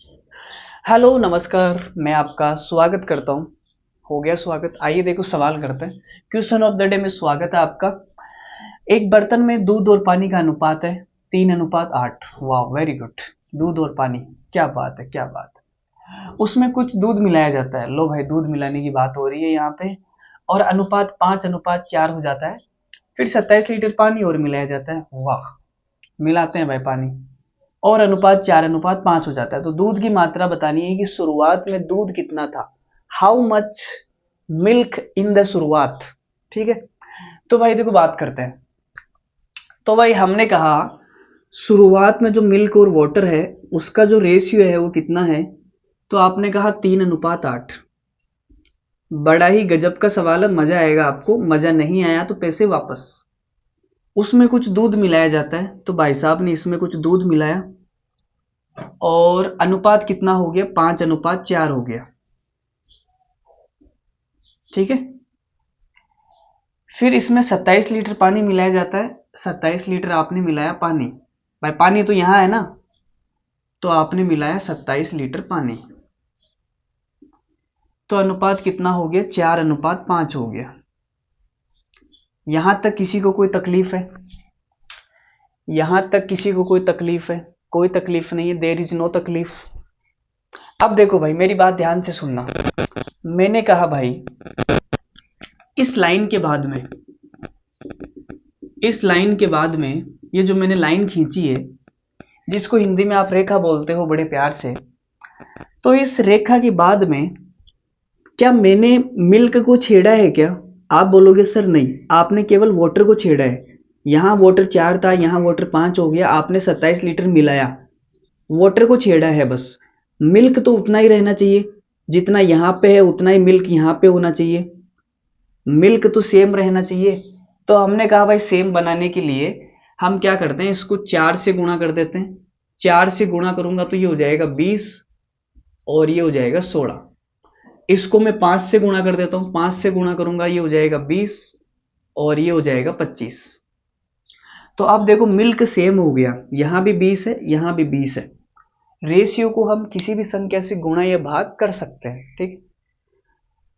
Hello नमस्कार, मैं आपका स्वागत करता हूँ। हो गया स्वागत। आइए देखो सवाल करते हैं। क्वेश्चन ऑफ द डे में स्वागत है आपका। एक बर्तन में दूध और पानी का अनुपात है 3:8। वाह, वेरी गुड। दूध और पानी, क्या बात है, क्या बात है। उसमें कुछ दूध मिलाया जाता है। लो भाई, दूध मिलाने की बात हो रही है यहाँ पे। और अनुपात 5:4 हो जाता है। फिर 27 लीटर पानी और मिलाया जाता है। वाह, मिलाते हैं भाई पानी और अनुपात 4:5 हो जाता है। तो दूध की मात्रा बतानी है कि शुरुआत में दूध कितना था। How much milk in the शुरुआत। ठीक है, तो भाई देखो बात करते हैं। तो भाई हमने कहा शुरुआत में जो मिल्क और वाटर है उसका जो रेशियो है वो कितना है। तो आपने कहा 3:8। बड़ा ही गजब का सवाल है, मजा आएगा आपको। मजा नहीं आया तो पैसे वापस। उसमें कुछ दूध मिलाया जाता है, तो भाई साहब ने इसमें कुछ दूध मिलाया और अनुपात कितना हो गया, 5:4 हो गया। ठीक है, फिर इसमें 27 लीटर पानी मिलाया जाता है। 27 लीटर आपने मिलाया पानी। भाई पानी तो यहां है ना, तो आपने मिलाया 27 लीटर पानी। तो अनुपात कितना हो गया, 4:5 हो गया। यहां तक किसी को कोई तकलीफ है? यहां तक किसी को कोई तकलीफ है? कोई तकलीफ नहीं है, देयर इज नो तकलीफ। अब देखो भाई, मेरी बात ध्यान से सुनना। मैंने कहा भाई इस लाइन के बाद में, इस लाइन के बाद में ये जो मैंने लाइन खींची है, जिसको हिंदी में आप रेखा बोलते हो बड़े प्यार से, तो इस रेखा के बाद में क्या मैंने मिल्क को छेड़ा है क्या? आप बोलोगे सर नहीं, आपने केवल वाटर को छेड़ा है। यहां वाटर 4 था, यहां वाटर 5 हो गया, आपने 27 लीटर मिलाया, वाटर को छेड़ा है बस। मिल्क तो उतना ही रहना चाहिए जितना यहां पे है, उतना ही मिल्क यहां पे होना चाहिए। मिल्क तो सेम रहना चाहिए। तो हमने कहा भाई सेम बनाने के लिए हम क्या करते हैं, इसको 4 से गुणा कर देते हैं। 4 से गुणा करूंगा तो ये हो जाएगा 20 और ये हो जाएगा 16। इसको मैं 5 से गुणा कर देता हूं। 5 से गुणा करूंगा ये हो जाएगा 20 और ये हो जाएगा 25। तो अब देखो मिल्क सेम हो गया, यहां भी 20 है, यहां भी 20 है। रेशियो को हम किसी भी संख्या से गुणा या भाग कर सकते हैं। ठीक,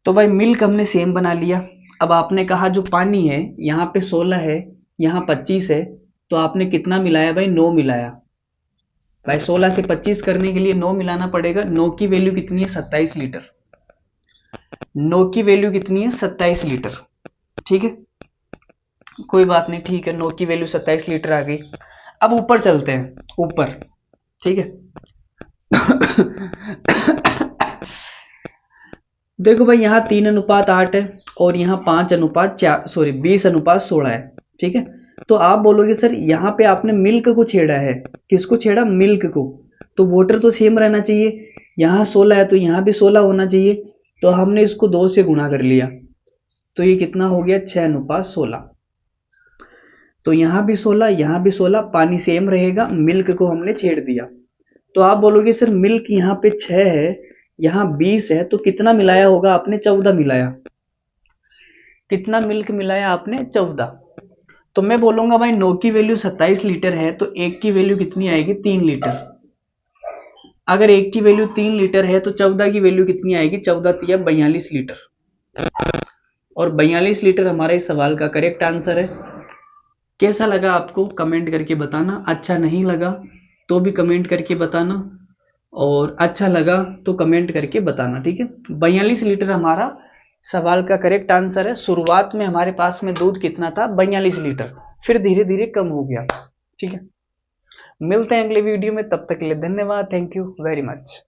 तो भाई मिल्क हमने सेम बना लिया। अब आपने कहा जो पानी है यहाँ पे 16 है, यहाँ 25 है, तो आपने कितना मिलाया भाई, 9 मिलाया। भाई 16 से 25 करने के लिए 9 मिलाना पड़ेगा। 9 की वैल्यू कितनी है, 27 लीटर। 9 की वैल्यू कितनी है, 27 लीटर। ठीक है, कोई बात नहीं, ठीक है, 9 की वैल्यू 27 लीटर आ गई। अब ऊपर चलते हैं, ऊपर। ठीक है देखो भाई यहाँ 3:8 है और यहाँ 5:4, सॉरी 20:16 है। ठीक है, तो आप बोलोगे सर यहाँ पे आपने मिल्क को छेड़ा है। किसको छेड़ा, मिल्क को। तो वाटर तो सेम रहना चाहिए। यहाँ 16 है तो यहाँ भी 16 होना चाहिए। तो हमने इसको 2 से गुणा कर लिया, तो ये कितना हो गया, 6:16। तो यहाँ भी 16, यहाँ भी 16, पानी सेम रहेगा, मिल्क को हमने छेड़ दिया। तो आप बोलोगे सर मिल्क यहाँ पे 6 है, यहाँ 20 है, तो कितना मिलाया होगा आपने, 14 मिलाया। कितना मिल्क मिलाया आपने, 14। तो मैं बोलूंगा भाई 9 की वैल्यू 27 लीटर है, तो 1 की वैल्यू कितनी आएगी, 3 लीटर। अगर 1 की वैल्यू 3 लीटर है तो 14 की वैल्यू कितनी आएगी, 14 तिया 42 लीटर। और 42 लीटर हमारे इस सवाल का करेक्ट आंसर है। कैसा लगा आपको कमेंट करके बताना। अच्छा नहीं लगा तो भी कमेंट करके बताना, और अच्छा लगा तो कमेंट करके बताना। ठीक है, 42 लीटर हमारा सवाल का करेक्ट आंसर है। शुरुआत में हमारे पास में दूध कितना था, 42 लीटर, फिर धीरे धीरे कम हो गया। ठीक है, मिलते हैं अगले वीडियो में, तब तक के लिए धन्यवाद, थैंक यू वेरी मच।